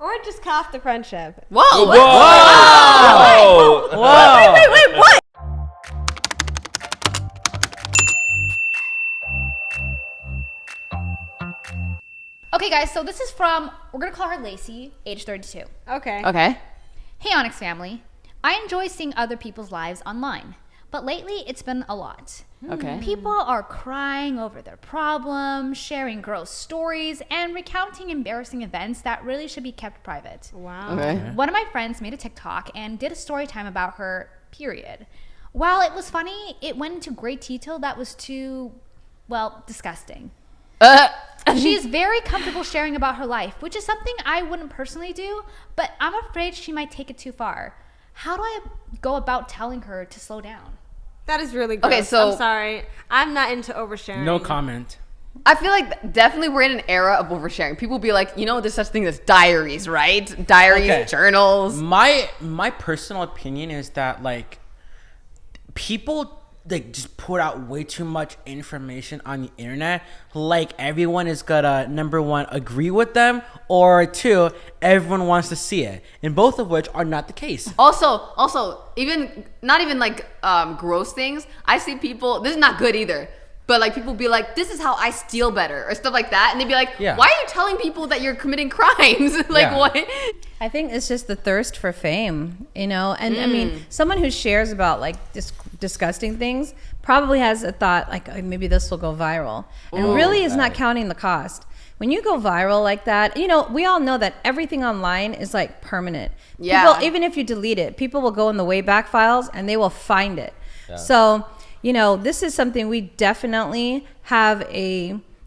Or just cut off the friendship. Whoa! Whoa! Whoa! Wait, what? Okay, guys, so this is from, we're going to call her Lacey, age 32. Okay. Okay. Hey, Onyx family. I enjoy seeing other people's lives online, but lately it's been a lot. Okay. People are crying over their problems, sharing gross stories, and recounting embarrassing events that really should be kept private. Wow. Okay. One of my friends made a TikTok and did a story time about her period. While it was funny, it went into great detail that was too, well, disgusting. She is very comfortable sharing about her life, which is something I wouldn't personally do, but I'm afraid she might take it too far. How do I go about telling her to slow down? That is really gross. Okay, so- I'm sorry. I'm not into oversharing. No comment. I feel like definitely we're in an era of oversharing. People be like, you know, there's such thing as diaries, right? Diaries, Okay. journals. My personal opinion is that like people like just put out way too much information on the internet. Like everyone is gonna number one agree with them, or two, everyone wants to see it, and both of which are not the case. Also, even not even like gross things. I see people. This is not good either. But like people be like, this is how I steal better or stuff like that, and they'd be like, Yeah. why are you telling people that you're committing crimes? Like Yeah. what? I think it's just the thirst for fame, you know? And I mean, someone who shares about like disgusting things probably has a thought like, oh, maybe this will go viral. And really is not counting the cost. When you go viral like that, you know, we all know that everything online is like permanent. Yeah. People, even if you delete it, people will go in the Wayback Files and they will find it. Yeah. So, you know, this is something we definitely have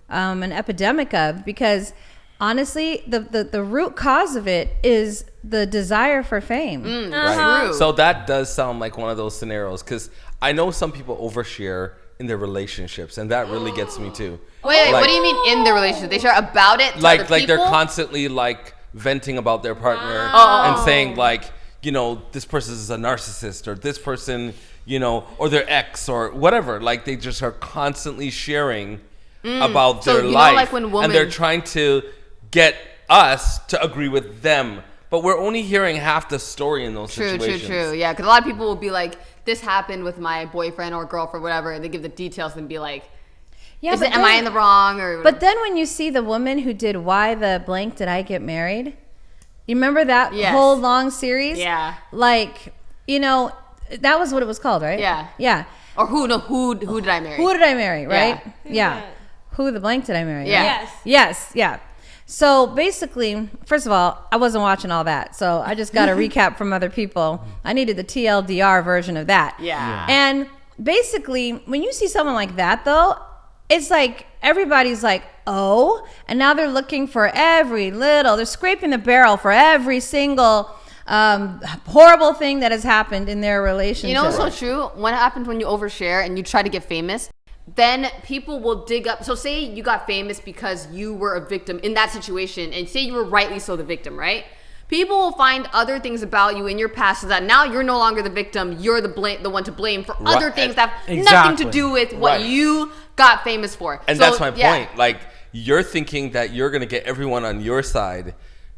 an epidemic of, because honestly, the root cause of it is the desire for fame. Right. True. So that does sound like one of those scenarios, because I know some people overshare in their relationships, and that really gets me too. Wait, Like- what do you mean in the relationship? They share about it to Like other they're people? constantly like venting about their partner Oh. and saying like, you know, this person is a narcissist, or this person, you know, or their ex or whatever. Like they just are constantly sharing about So, their you know, life, like when and they're women- trying to get us to agree with them. But we're only hearing half the story in those situations. True. Yeah, because a lot of people will be like, this happened with my boyfriend or girlfriend, whatever, and they give the details and be like, Yeah, but am I in the wrong? Or But then when you see the woman who did Why the Blank Did I Get Married? You remember that Yes. whole long series? Yeah. Like, you know, that was what it was called, right? Yeah. Yeah. or who did I marry? Who did I marry, right? Yeah. Who the blank did I marry? Yeah. Right? Yes. Yeah. So basically, first of all, I wasn't watching all that. So I just got a recap from other people. I needed the TLDR version of that. Yeah. And basically, when you see someone like that, though, it's like everybody's like, oh, and now they're looking for they're scraping the barrel for every single horrible thing that has happened in their relationship. You know what's so true? What happens when you overshare and you try to get famous? Then people will dig up. So say you got famous because you were a victim in that situation, and say you were rightly so the victim, right? People will find other things about you in your past so that now you're no longer the victim. You're the one to blame for other things that have nothing to do with what you got famous for. And So, that's my yeah. point. Like, you're thinking that you're going to get everyone on your side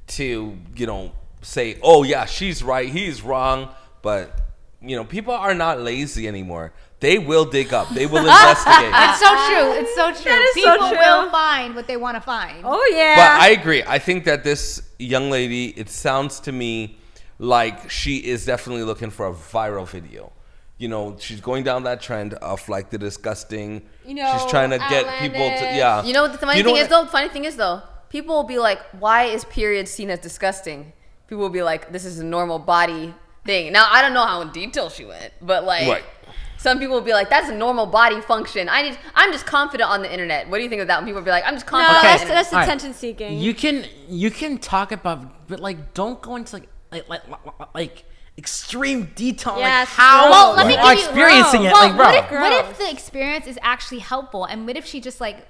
to, you know, say, oh, yeah, she's right, he's wrong. But, you know, people are not lazy anymore. They will dig up. They will investigate. It's so true. It's so true. That is so People true. will find what they want to find. Oh, yeah. But I agree. I think that this young lady, it sounds to me like she is definitely looking for a viral video. You know, she's going down that trend of like the disgusting. You know, she's trying to get people to, outlandish. yeah. You know what the funny You know thing is what- though? Funny thing is though, people will be like, why is period seen as disgusting? People will be like, this is a normal body thing. Now, I don't know how in detail she went, but like, Right. some people will be like, that's a normal body function. I'm just confident on the internet. What do you think of that? When people will be like, I'm just No, confident on the that's, internet. that's All right. attention seeking. You can talk about, but like don't go into like extreme detail on like Yes, how bro. Well, let me you give are you- experiencing it. Well, Like, bro, what if the experience is actually helpful, and what if she just like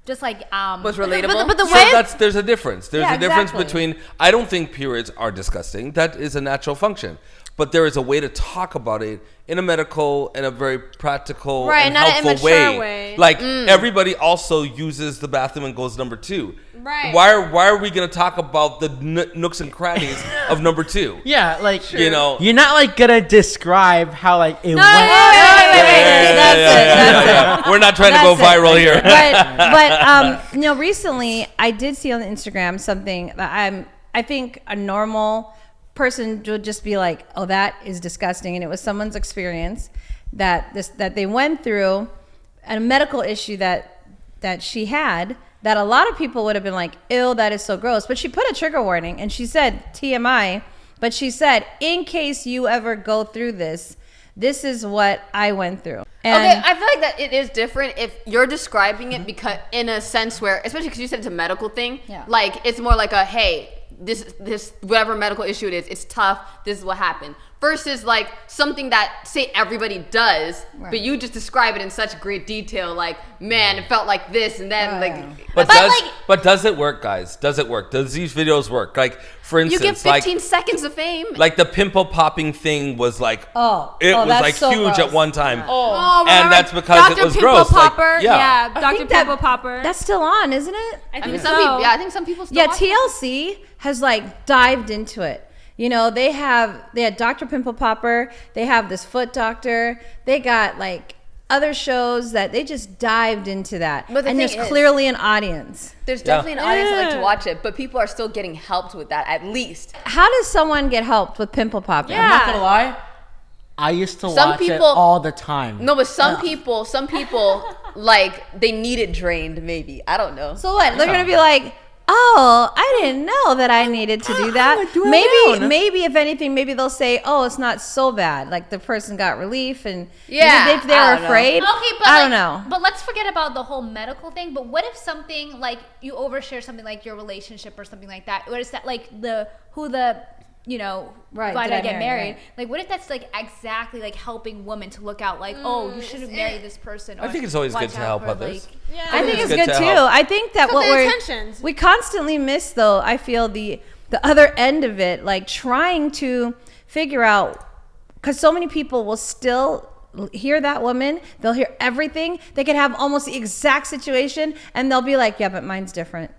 Was relatable. But the So way there's a difference. There's Yeah, a difference exactly. between, I don't think periods are disgusting. That is a natural function. but there is a way to talk about it in a medical and a very practical Right, and not an helpful immature way. way. Like everybody also uses the bathroom and goes number 2. Right. Why are we gonna talk about the nooks and crannies of number 2? Yeah, like You know, you're not like gonna describe how like it went. That's it. we're not trying to go That's it. viral here. But recently I did see on Instagram something that I think a normal person would just be like, oh, that is disgusting. And it was someone's experience that they went through, a medical issue that she had, that a lot of people would have been like, ew, that is so gross. But she put a trigger warning and she said TMI, but she said, in case you ever go through this is what I went through. And Okay, I feel like that it is different if you're describing it because in a sense where, especially because you said it's a medical thing, Yeah. like it's more like a, hey, this whatever medical issue it is, it's tough, this is what happened. Versus like something that say everybody does, Right. but you just describe it in such great detail, like, man, it felt like this, and then But does it work, guys? Does it work? Does these videos work? Like, for you instance, give 15 seconds of fame. like the pimple popping thing was like, it was that's like so huge gross. at one time. Oh, And remember that's because it Dr. was Pimple gross. Like, Popper? yeah. Dr. think that- Pimple Popper. that's still on, isn't it? I I think mean, so. some people, yeah, I think some people still Yeah, watch it. TLC has like dived into it. You know, they had Dr. Pimple Popper, they have this foot doctor, they got like other shows that they just dived into that. But the and thing there's is- clearly an audience. There's definitely an audience that like to Yeah. watch it, but people are still getting helped with that at least. How does someone get helped with pimple popping? I'm not gonna lie, I used to Some watch it people- all the time. No, but some people like they need it drained. Maybe I don't know. So what? They're gonna be like, oh, I didn't know that I needed to do that. Maybe if anything, maybe they'll say, oh, it's not so bad. Like the person got relief, and Yeah, if they I were don't know. afraid. Okay, but I don't know. But let's forget about the whole medical thing. But what if something like you overshare something like your relationship or something like that? Or is that like Right, why did did I I get marry, married? right. Like, what if that's like exactly like helping women to look out, like, oh, you shouldn't marry this person. I or think it's always good watch to out help for, others. like- Yeah. I think it's it's good good to too. help. I think that So what the we're intentions. we constantly miss, though, I feel the other end of it, like trying to figure out, because so many people will still hear that woman, they'll hear everything, they could have almost the exact situation, and they'll be like, yeah, but mine's different.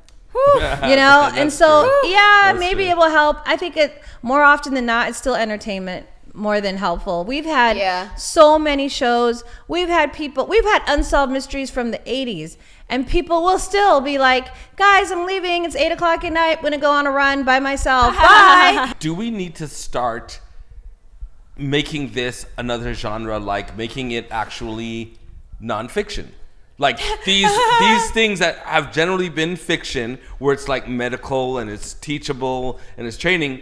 You know, and That's so true. yeah, That's maybe true. it will help. I think it more often than not, it's still entertainment more than helpful. We've had so many shows. We've had unsolved mysteries from the 80s, and people will still be like, guys, I'm leaving. It's 8:00 at night. I'm gonna go on a run by myself. Bye. Do we need to start making this another genre, like making it actually nonfiction? Like these things that have generally been fiction, where it's like medical and it's teachable and it's training.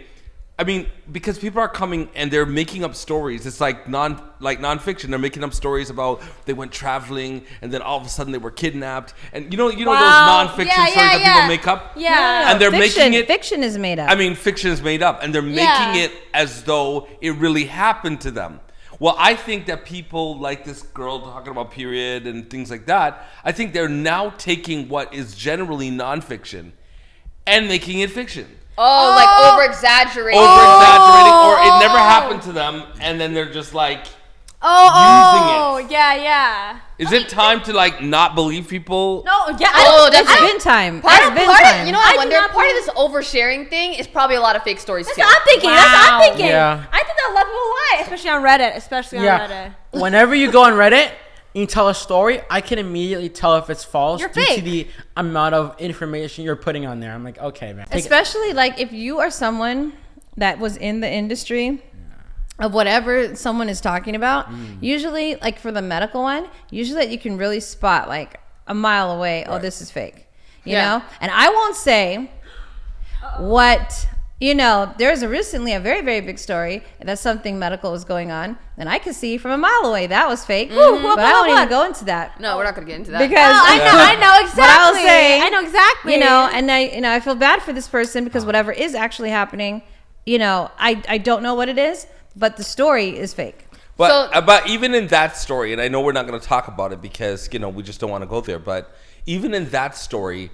I mean, because people are coming and they're making up stories. It's like nonfiction. They're making up stories about they went traveling and then all of a sudden they were kidnapped. And you know those nonfiction stories that people make up. Yeah. And they're fiction, making it. Fiction is made up. I mean, fiction is made up, and they're making it as though it really happened to them. Well, I think that people like this girl talking about period and things like that, I think they're now taking what is generally nonfiction and making it fiction. Like over-exaggerating. Over-exaggerating, or it never happened to them, and then they're just like using it. Yeah. Is it time to like not believe people? No, yeah. It's been time. It's been time. You know, I wonder. Part of this oversharing thing is probably a lot of fake stories too. That's what I'm thinking. That's what I'm thinking. Yeah. I think that a lot of people lie, especially on Reddit. Yeah. Whenever you go on Reddit and you tell a story, I can immediately tell if it's false You're due fake. to the amount of information you're putting on there. I'm like, okay, man. Especially like if you are someone that was in the industry of whatever someone is talking about, usually like for the medical one, usually you can really spot like a mile away, oh, this is fake, you know? And I won't say what, you know, there's recently a very, very big story that something medical was going on, and I could see from a mile away that was fake, but I won't even go into that. No, we're not gonna get into that. Because I know exactly. But I will say, I know exactly. you know, and I feel bad for this person because whatever is actually happening, you know, I don't know what it is, but the story is fake. But even in that story, and I know we're not going to talk about it because, you know, we just don't want to go there. But even in that story,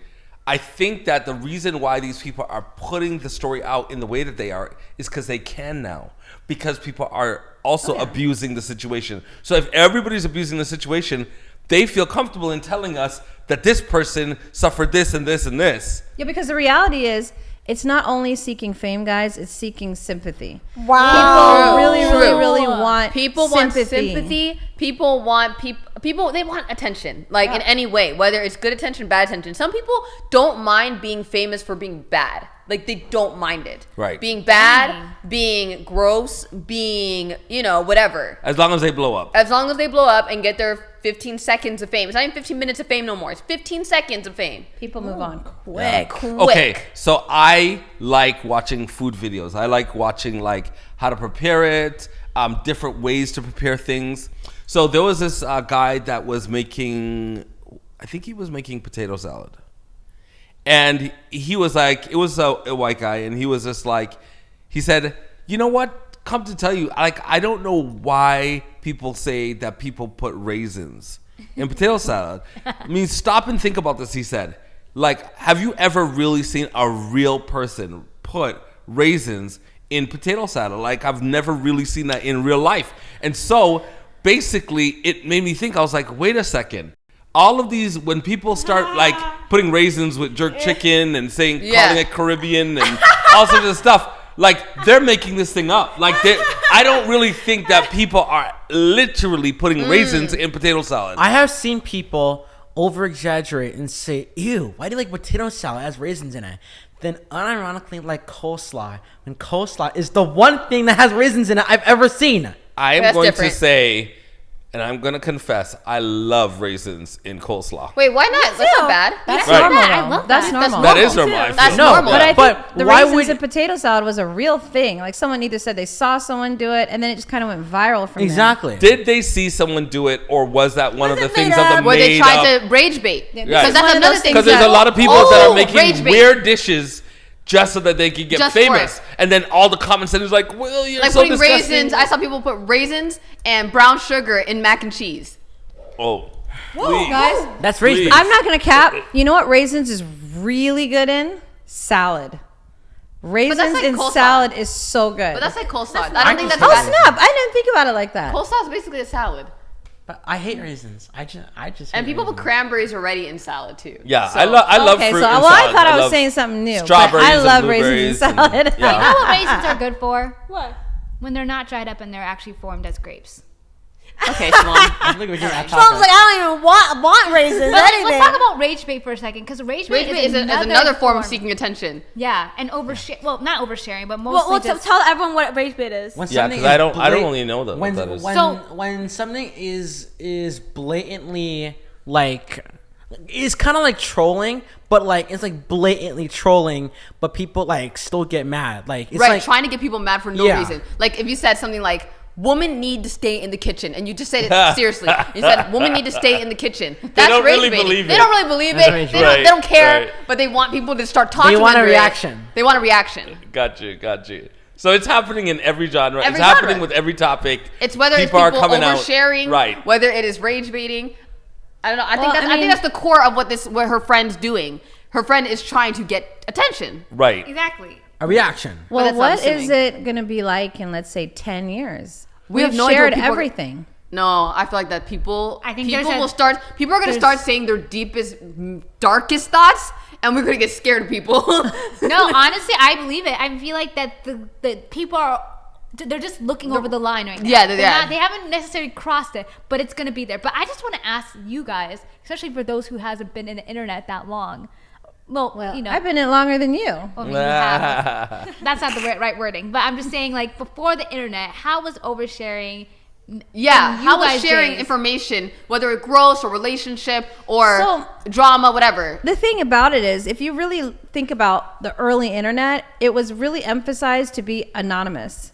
I think that the reason why these people are putting the story out in the way that they are is because they can now. Because people are also abusing the situation. So if everybody's abusing the situation, they feel comfortable in telling us that this person suffered this and this and this. Yeah, because the reality is, it's not only seeking fame, guys. It's seeking sympathy. Wow. People really want People want sympathy. People want people. They want attention, like in any way, whether it's good attention, bad attention. Some people don't mind being famous for being bad. Like they don't mind it. Right. Being bad, being gross, being whatever. As long as they blow up. As long as they blow up and get their 15 seconds of fame. It's not even 15 minutes of fame no more. It's 15 seconds of fame. People move on quick. Okay, so I like watching food videos. I like watching like how to prepare it, different ways to prepare things. So there was this guy that was making, I think he was making potato salad. And he was like, it was a white guy, and he was just like, he said, you know what? Come to tell you, like, I don't know why people say that people put raisins in potato salad. I mean, stop and think about this, he said. Like, have you ever really seen a real person put raisins in potato salad? Like, I've never really seen that in real life. And so, basically, it made me think, I was like, wait a second. All of these, when people start like putting raisins with jerk chicken and saying, calling it Caribbean and all sorts of stuff, like they're making this thing up. Like I don't really think that people are literally putting raisins in potato salad. I have seen people over exaggerate and say, ew, why do you like potato salad? It has raisins in it. Then unironically like coleslaw, when coleslaw is the one thing that has raisins in it I've ever seen. I am That's going different. to say, and I'm going to confess, I love raisins in coleslaw. Wait, why not? That's not bad. That's Right. normal. I though. love That's that. normal. That is normal. I feel. That's No, normal. But I think But the why raisins would- in potato salad was a real thing. Like someone either said they saw someone do it, and then it just kind of went viral from there. Exactly. Did they see someone do it, or was that one of the it things made of the up? Where they made tried up? to rage bait. Right. Because that's One of another those thing. Because there's a lot of people that are rage making bait. weird dishes just so that they can get Just for famous. it. And then all the comments is like, well, you're Like so putting disgusting. raisins. I saw people put raisins and brown sugar in mac and cheese. Oh. Whoa, guys. That's raisin. Please. I'm not gonna cap. You know what raisins is really good in? Salad. Raisins like in coleslaw. salad is so good. But that's like coleslaw. I don't think that's oh bad. snap! I didn't think about it like that. Coleslaw is basically a salad. But I hate raisins. I just And hate people put raisins. cranberries already in salad too. Yeah, So- I love Okay, fruit so in well, I salad. thought I was love saying something new. But strawberries I and love raisins in blueberries and- salad. yeah. You know what raisins are good for? What? When they're not dried up and they're actually formed as grapes. Okay, Shalom. Look, we're getting off Trump was topic. like, I don't even want raisins. But anything. let's talk about rage bait for a second, because rage Rage bait bait is another form of seeking attention. Yeah, and overshare. Well, not oversharing, but Well, mostly well, just. tell everyone what rage bait is. When Yeah, something 'cause I is don't blat- really know that- what that is. When something is blatantly like, it's kind of like trolling, but like it's like blatantly trolling, but people like still get mad. Like it's Right, like trying to get people mad for no Yeah. reason. Like if you said something like, women need to stay in the kitchen, and you just said it seriously. You said, women need to stay in the kitchen. That's don't rage really baiting. believe They it. don't really believe That's it. rage They bait. don't care, Right. but they want people to start talking want a under it. reaction. They want a reaction. Got you. So it's happening in every genre. Every it's happening genre. with every topic. It's whether it's are people coming out- oversharing, Right. whether it is rage baiting. I don't know. I Well, think I mean- that's the core of what her friend's doing. Her friend is trying to get attention. Right. Exactly. a reaction. Well, that's what what I'm is assuming. it going to be like in, let's say, 10 years? We have We've no idea what shared people are- everything. No, I feel like that people. I think people there's a- will start. People are going to there's- start saying their deepest, darkest thoughts, and we're going to get scared of people. No, honestly, I believe it. I feel like that the people are. They're just looking over the line right now. Yeah, They're yeah. not- they haven't necessarily crossed it, but it's going to be there. But I just want to ask you guys, especially for those who hasn't been in the internet that long. Well, you know, I've been in it longer than you. I mean, you have. That's not the right wording, but I'm just saying, like, before the internet, how was oversharing? Yeah, in you how was guys' sharing days? information, whether it's gross or relationship or So- drama, whatever. The thing about it is, if you really think about the early internet, it was really emphasized to be anonymous.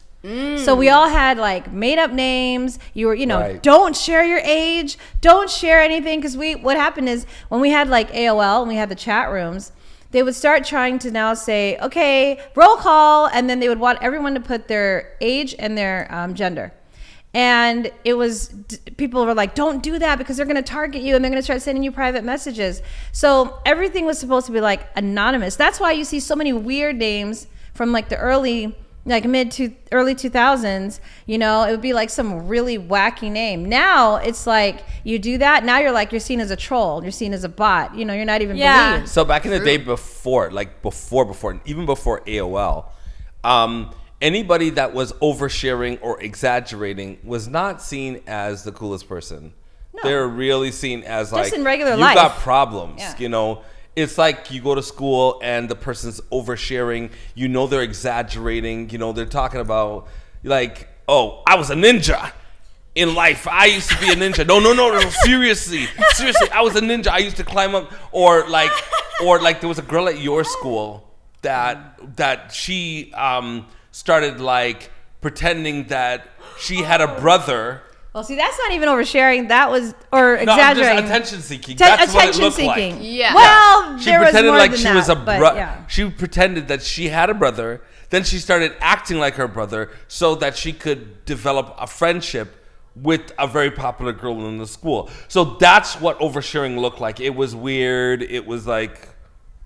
So we all had like made up names. You were, Right. don't share your age, don't share anything. Because what happened is when we had like AOL and we had the chat rooms, they would start trying to now say, okay, roll call. And then they would want everyone to put their age and their gender. And it was, people were like, don't do that because they're going to target you and they're going to start sending you private messages. So everything was supposed to be like anonymous. That's why you see so many weird names from like the early 2000s. You know, it would be like some really wacky name. Now it's like you do that. Now you're seen as a troll. You're seen as a bot. You know, you're not even believed. So back in the day before, even before AOL, anybody that was oversharing or exaggerating was not seen as the coolest person. No. They're really seen as like, in regular you life. got problems, Yeah. you know. It's like you go to school and the person's oversharing. You know they're exaggerating. You know they're talking about like, oh, I was a ninja in life. I used to be a ninja. No. Seriously, I was a ninja. I used to climb up. Or like there was a girl at your school that she started like pretending that she had a brother. Well, see, that's not even oversharing. That was, or exaggerating. No, just attention seeking. That's what it looked like. Yeah. Well, She there was pretended more like than she that, was a but brother. yeah. She pretended that she had a brother. Then she started acting like her brother so that she could develop a friendship with a very popular girl in the school. So that's what oversharing looked like. It was weird. It was like,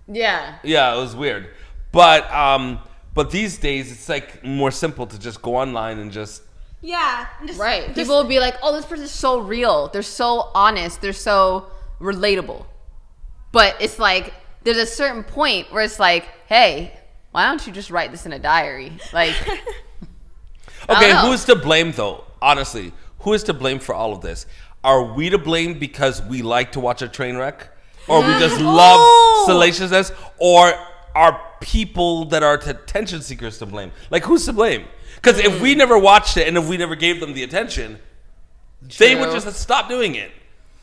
yeah, it was weird. But these days it's like more simple to just go online and just. Yeah. Right. People will be like, oh, this person's so real. They're so honest. They're so relatable. But it's like, there's a certain point where it's like, hey, why don't you just write this in a diary? Like, okay, who's to blame though? Honestly, who is to blame for all of this? Are we to blame because we like to watch a train wreck? Or we just love salaciousness? Or are people that are attention seekers to blame? Like, who's to blame? Because if we never watched it and if we never gave them the attention, they would just stop doing it.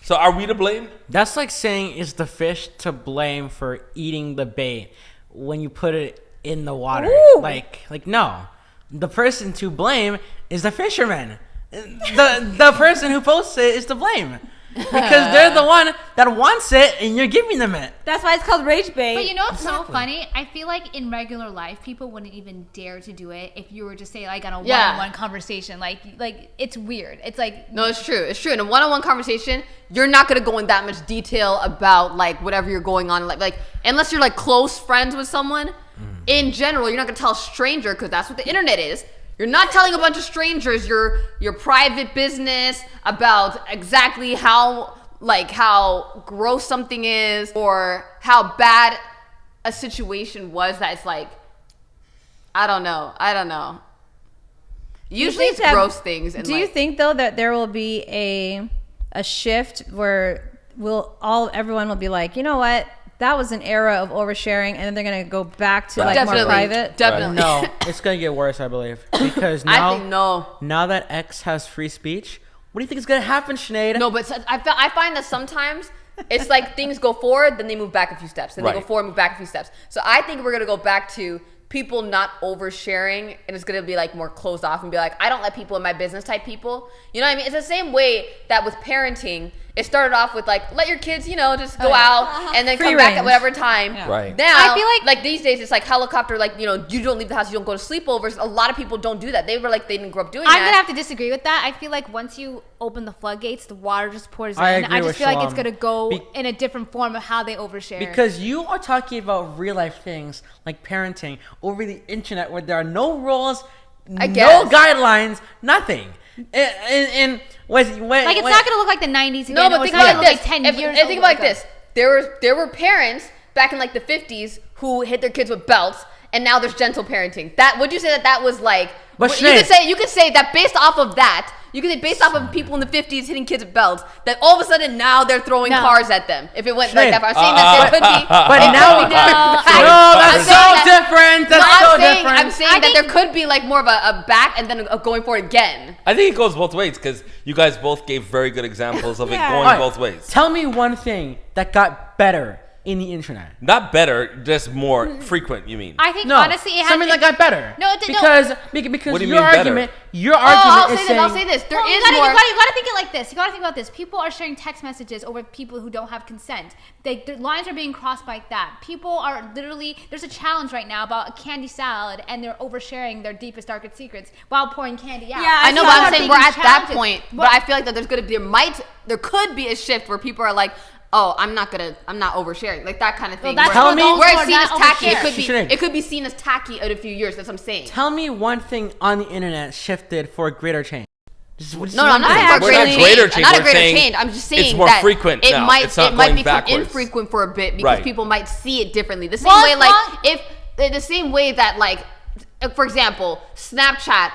So are we to blame? That's like saying, is the fish to blame for eating the bait when you put it in the water? Ooh. Like no. The person to blame is the fisherman. The person who posts it is to blame. Because they're the one that wants it and you're giving them it. That's why it's called rage bait. But you know what's so funny? I feel like in regular life, people wouldn't even dare to do it if you were to say like on a one-on-one conversation. Like it's weird. It's like no, it's true. It's true. In a one-on-one conversation, you're not gonna go in that much detail about like whatever you're going on. Like unless you're like close friends with someone. In general, you're not gonna tell a stranger because that's what the internet is. You're not telling a bunch of strangers your private business about exactly how gross something is or how bad a situation was that it's like, I don't know. Usually it's gross things. And do you think though that there will be a shift where everyone will be like, you know what? That was an era of oversharing, and then they're gonna go back to like more private. Definitely. No, it's gonna get worse, I believe, because now I think no. Now that X has free speech, what do you think is gonna happen, Sinead? No, but I find that sometimes it's like things go forward, then they move back a few steps, then they go forward, move back a few steps. So I think we're gonna go back to people not oversharing, and it's gonna be like more closed off and be like, I don't let people in my business type people. You know what I mean? It's the same way that with parenting. It started off with like, let your kids, just go out and then come back at whatever time. Yeah. Right. Now, I feel like these days it's like helicopter, like, you don't leave the house, you don't go to sleepovers. A lot of people don't do that. They didn't grow up doing that. I'm gonna have to disagree with that. I feel like once you open the floodgates, the water just pours in. I just feel like it's gonna go in a different form of how they overshare. Because you are talking about real life things like parenting over the internet where there are no rules, no guidelines, nothing. And it's not gonna look like the 90s again. No, but think about this. Like 10 years think about this. There were parents back in like the 50s who hit their kids with belts, and now there's gentle parenting. Would you say that was like? But you could say that based off of that. You could say based off of people in the 50s hitting kids with belts, that all of a sudden now they're throwing cars at them. If it went like that, I'm saying that there could be. But now, that's so different. I'm saying that there could be like more of a back and then a going for it again. I think it goes both ways because you guys both gave very good examples of it going both ways. Tell me one thing that got better in the internet. Not better, just more frequent. You mean? I think No, honestly, it has something that got better. No, it did- no. because What do you your mean better? argument, your Oh, argument is saying. I'll say this. There Well, is you more. gotta think it like this. You gotta think about this. People are sharing text messages over people who don't have consent. The lines are being crossed like that. People are literally. There's a challenge right now about a candy salad, and they're oversharing their deepest, darkest secrets while pouring candy out. Yeah, I know, I but saw I'm that saying we're at that challenges. point. But I feel like that there could be a shift where people are like, oh, I'm not oversharing, like that kind of thing. that's where for those where who it's are seen as not tacky, oversharing. it could be seen as tacky in a few years. That's what I'm saying. Tell me one thing on the internet shifted for a greater change. No, I'm not saying for We're not a greater change. change, Not a we're greater saying change. I'm just saying it's more that frequent it now. might It's not it might going become backwards. infrequent for a bit because Right. people might see it differently. The same Well, way, it's like not- if the same way that like, for example, Snapchat.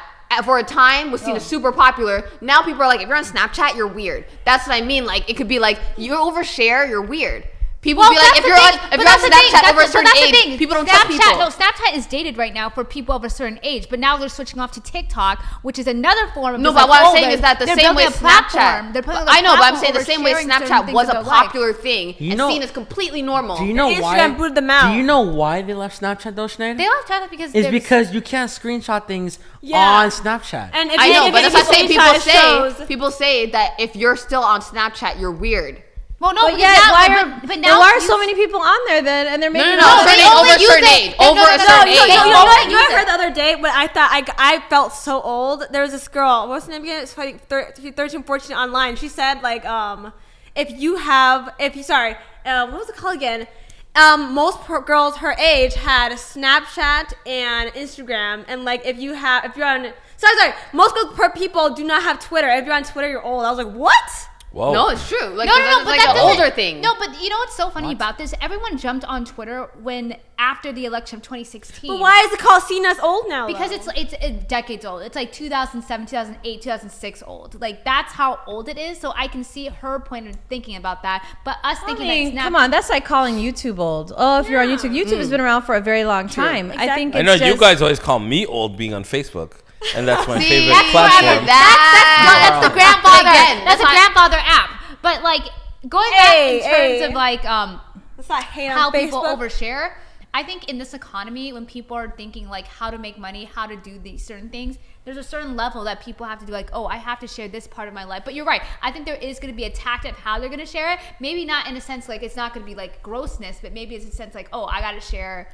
For a time was seen as super popular. Now people are like, if you're on Snapchat, you're weird. That's what I mean. Like it could be like you overshare, you're weird. People be like, that's if the you're thing. on But Snapchat that's over a the- certain but that's the age, thing. people don't trust people. No, Snapchat is dated right now for people of a certain age, but now they're switching off to TikTok, which is another form of No, just but like, what I'm oh, saying is that the they're same way building a platform. Snapchat. They're putting a I know, but I'm platform saying the same way over sharing certain Snapchat things was of a their life. popular thing You and know- seen as completely normal. Do you know Instagram why? booted them out. Do you know why they left Snapchat though, Sinead? They left Snapchat because It's there's- because you can't screenshot things Yeah. on Snapchat. And if I you- know, if but you that's what I'm saying. screenshot, it shows. People say that if you're still on Snapchat, you're weird. well, no, But because yet, now, why but then now why are you- so many people on there then? And they're making no, all certain this- age, only over a use certain it- age, no, over no, a no, certain no, age. no, You know no, what? no, You know what I use heard the other day when I thought I felt so old. There was this girl. What's her name again? It's like 13, 14 online. She said like what was it called again? Most girls her age had Snapchat and Instagram, and like if you're on most people do not have Twitter. If you're on Twitter, you're old. I was like, what? Whoa. No, it's true. Like, No, that's but like that an doesn't- older thing. No, but you know what's so funny about this? Everyone jumped on Twitter when after the election of 2016. But why is it called seen as old now? Because though? it's decades old. It's like 2007, 2008, 2006 old. Like that's how old it is. So I can see her point of thinking about that. But us I thinking mean, that come on, that's like calling YouTube old. Oh, if you're on YouTube, YouTube has been around for a very long time. I Exactly. think I it's know you just- guys always call me old being on Facebook, and that's my See, favorite that's platform. that's the grandfather. Again, That's a that's grandfather app. But like going back in terms of like Let's not hate how on people Facebook. overshare. I think in this economy, when people are thinking like how to make money, how to do these certain things, there's a certain level that people have to do like, oh, I have to share this part of my life. But you're right. I think there is going to be a tact of how they're going to share it. Maybe not in a sense like it's not going to be like grossness, but maybe it's a sense like, oh, I got to share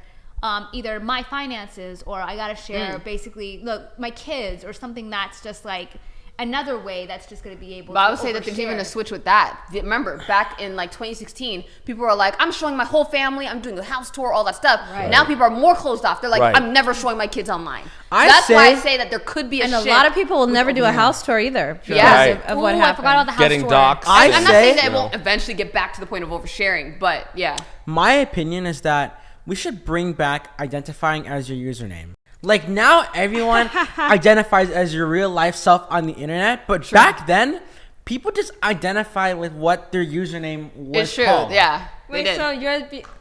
either my finances or I got to share basically look my kids or something that's just like another way that's just going to be able But to I would say that there's even overshare. a switch with that. Remember, back in like 2016, people were like, I'm showing my whole family, I'm doing a house tour, all that stuff. Right. Now people are more closed off. They're like, Right. I'm never showing my kids online. I That's why I say- say that there could be a And shift. a lot of people will never do a house tour either. because Yeah. of what Ooh, happened. I forgot all the house Getting tour. doxxed. I I'm not say- saying that it won't eventually get back to the point of oversharing, but yeah. My opinion is that we should bring back identifying as your username. Like now everyone identifies as your real life self on the internet, but back then people just identify with what their username was It's true, called. yeah. They Wait, did. so you're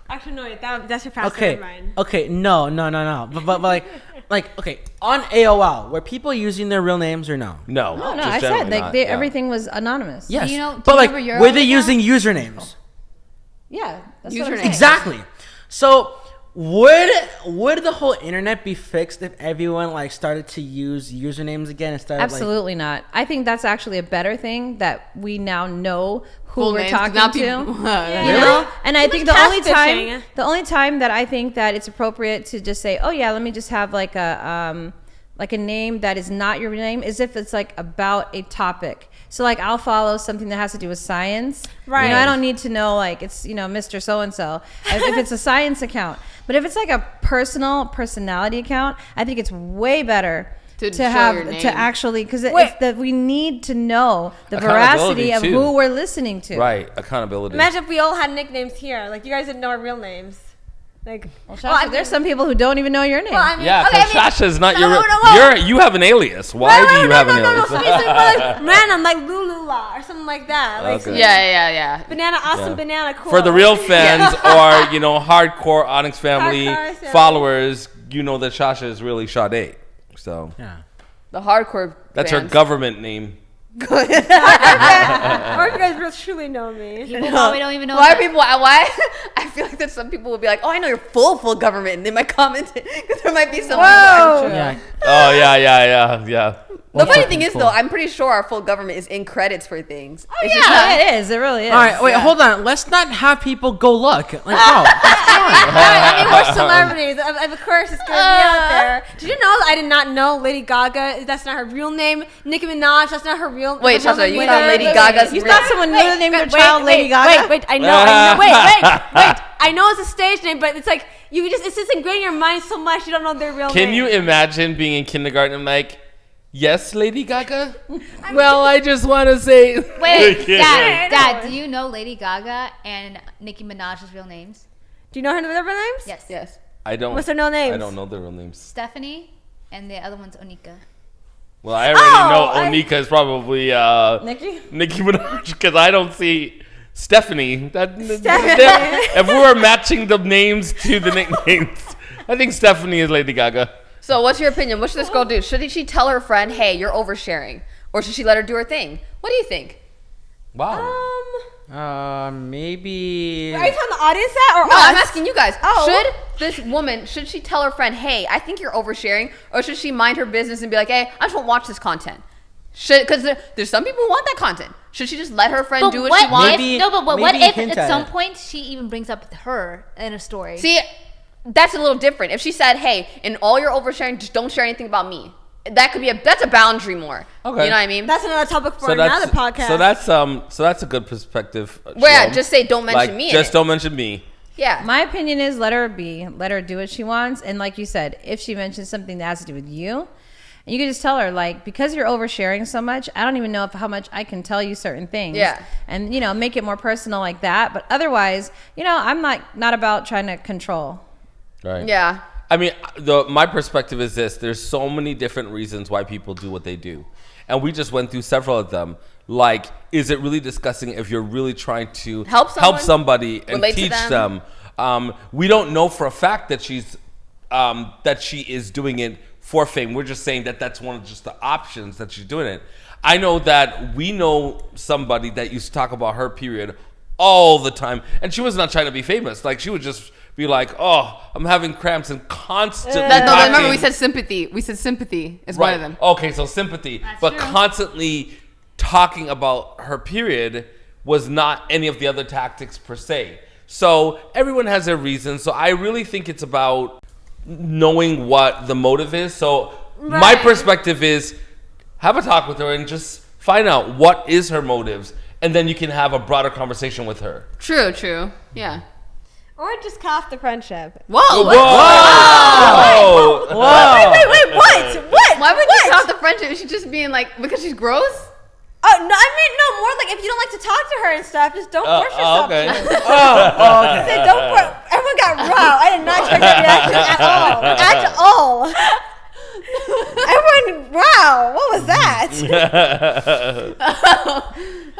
actually no, that's your past. Okay. Never mind. Okay. No. But like okay, on AOL, were people using their real names or no? No, No, just I generally said like not, they, yeah. everything was anonymous. Yes. you know- do but you like, remember your were own they account? using usernames? Yeah, that's what I'm Username. saying. Exactly. So would the whole internet be fixed if everyone like started to use usernames again instead of like Absolutely not. I think that's actually a better thing that we now know who Full we're names, talking not to. people- You know? And I think the only catfishing. time that I think that it's appropriate to just say, oh yeah, let me just have like a name that is not your name, is if it's like about a topic. So like I'll follow something that has to do with science. Right. You know, I don't need to know like it's, you know, Mr. So-and-so if it's a science account. But if it's like a personality account, I think it's way better To to show have your name. to actually, because Wait. it's that we need to know the Accountability, veracity of too. who we're listening to. Right, accountability. Imagine if we all had nicknames here. Like you guys didn't know our real names. Like, Shasha, there's some people who don't even know your name. Well, I mean, Yeah, okay, because Sasha is not no, your. no. You have an alias. Why do you have an alias? So basically, like random, like Lulula or something like that. Like Okay. Yeah. banana, awesome Yeah. banana, cool. For the real fans or hardcore Onyx family Hardcore family. followers, you know that Sasha is really Sade. So yeah. The hardcore that's her fans. government name. or if you guys really truly know me. People probably don't even know Why are that. people? Why? I feel feel like that some people will be like, "Oh, I know you're full government," and they might comment because there might be some. Whoa. Yeah. Oh yeah. The funny thing is, though, I'm pretty sure our full government is in credits for things. Oh, yeah, it is. It really is. All right, wait, hold on. Let's not have people go look. Like, no, that's fine. I mean, we're celebrities. Of course, it's gonna be out there. Did you know that I did not know Lady Gaga? That's not her real name. Nicki Minaj. That's not her real. Wait, her real Shasha, name you thought either. Lady Gaga's You real- thought someone knew the name of their child, Lady Gaga? Wait, I know. Wait. I know it's a stage name, but it's like it's just ingrained in your mind so much you don't know their real name. Can you imagine being in kindergarten and like, yes, Lady Gaga? Well, I just want to say. Wait, Dad, do you know Lady Gaga and Nicki Minaj's real names? Do you know her real names? Yes. Yes. I don't. What's their real names? I don't know their real names. Stephanie, and the other one's Onika. Well, I already know Onika is probably Nicki Minaj because I don't see Stephanie. If we were matching the names to the nicknames, I think Stephanie is Lady Gaga. So, what's your opinion? What should this girl do? Should she tell her friend, "Hey, you're oversharing," or should she let her do her thing? What do you think? Wow. Maybe. Are you telling the audience that or No, us? I'm asking you guys. Oh. Should this woman, should she tell her friend, "Hey, I think you're oversharing," or should she mind her business and be like, "Hey, I just won't watch this content"? Because there's some people who want that content. Should she just let her friend do what she wants? Maybe- But what maybe if hint at at some it. point she even brings up her in a story? See, that's a little different. If she said, "Hey, in all your oversharing, just don't share anything about me," that could be that's a boundary more. Okay. You know what I mean? That's another topic for another podcast. So that's a good perspective. Where Jerome. just say, "Don't mention me." Just don't mention me. Yeah. My opinion is let her be. Let her do what she wants. And like you said, if she mentions something that has to do with you, and you can just tell her, like, because you're oversharing so much, I don't even know how much I can tell you certain things. Yeah. And, make it more personal like that. But otherwise, I'm not about trying to control. Right. Yeah. I mean, my perspective is this: there's so many different reasons why people do what they do, and we just went through several of them. Like, is it really disgusting if you're really trying to Help somebody and relate to teach them? them? We don't know for a fact that she is doing it for fame. We're just saying that that's one of just the options that she's doing it. I know that we know somebody that used to talk about her period all the time, and she was not trying to be famous. Like, she would just be like, "Oh, I'm having cramps," and constantly Remember talking- we said sympathy. We said sympathy is one of them. Okay, so sympathy. But true. constantly talking about her period was not any of the other tactics per se. So everyone has their reasons. So I really think it's about knowing what the motive is. So my perspective is have a talk with her and just find out what is her motives. And then you can have a broader conversation with her. True. Yeah. Or just cut off the friendship. Whoa. Whoa! Wait, what? Why would you cut off the friendship? Is she just being like, because she's gross? Oh, no, I mean, no, more like if you don't like to talk to her and stuff, just don't force yourself Okay. to. Okay. Say, don't force. Everyone got raw. I did not expect that reaction at all. Everyone, wow, what was that?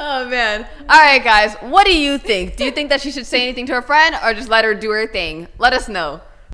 Oh, man. All right, guys. What do you think? Do you think that she should say anything to her friend or just let her do her thing? Let us know.